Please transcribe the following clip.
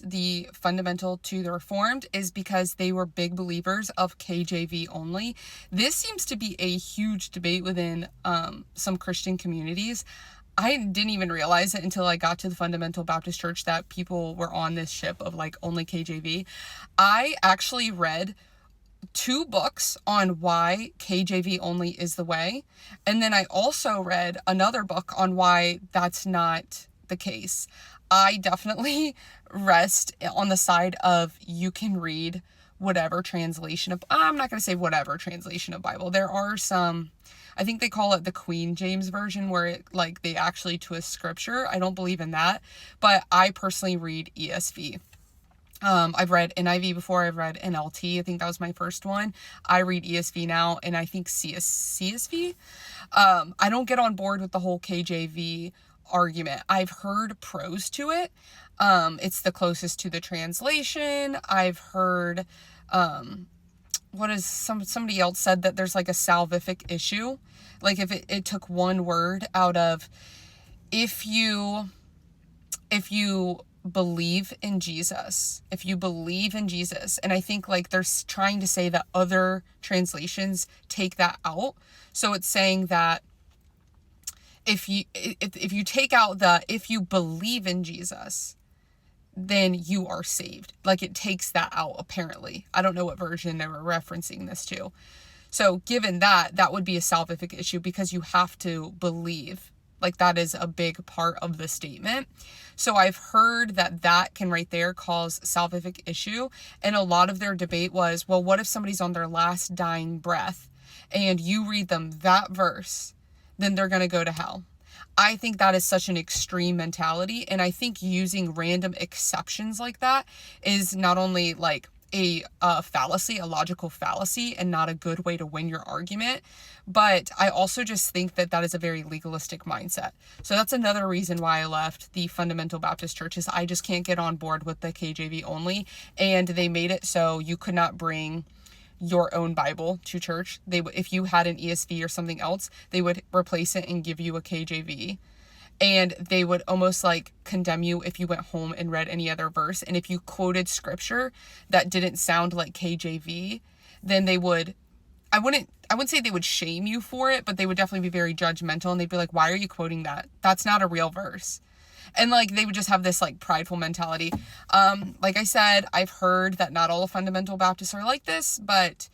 the fundamental to the Reformed is because they were big believers of KJV only. This seems to be a huge debate within some Christian communities. I didn't even realize it until I got to the Fundamental Baptist Church that people were on this ship of like only KJV. I actually read 2 books on why KJV only is the way. And then I also read another book on why that's not the case. I definitely rest on the side of you can read whatever translation of, I'm not going to say whatever translation of Bible. There are some, I think they call it the Queen James Version, where it, like, they actually twist scripture. I don't believe in that, but I personally read ESV. I've read NIV before. I've read NLT. I think that was my first one. I read ESV now, and I think CSV. I don't get on board with the whole KJV argument. I've heard pros to it. It's the closest to the translation. I've heard, somebody else said that there's like a salvific issue. Like if it took one word out of, if you believe in Jesus, and I think like they're trying to say that other translations take that out. So it's saying that if you take out the, if you believe in Jesus, then you are saved. Like it takes that out, apparently. I don't know what version they were referencing this to. So given that, that would be a salvific issue because you have to believe. Like that is a big part of the statement. So I've heard that can right there cause salvific issue. And a lot of their debate was, well, what if somebody's on their last dying breath and you read them that verse, then they're going to go to hell. I think that is such an extreme mentality. And I think using random exceptions like that is not only like a fallacy, a logical fallacy, and not a good way to win your argument. But I also just think that that is a very legalistic mindset. So that's another reason why I left the Fundamental Baptist Church, is I just can't get on board with the KJV only. And they made it so you could not bring your own Bible to church. If you had an ESV or something else, they would replace it and give you a KJV. And they would almost like condemn you if you went home and read any other verse. And if you quoted scripture that didn't sound like KJV, then they would, I wouldn't say they would shame you for it, but they would definitely be very judgmental. And they'd be like, why are you quoting that? That's not a real verse. And like, they would just have this like prideful mentality. Like I said, I've heard that not all fundamental Baptists are like this, but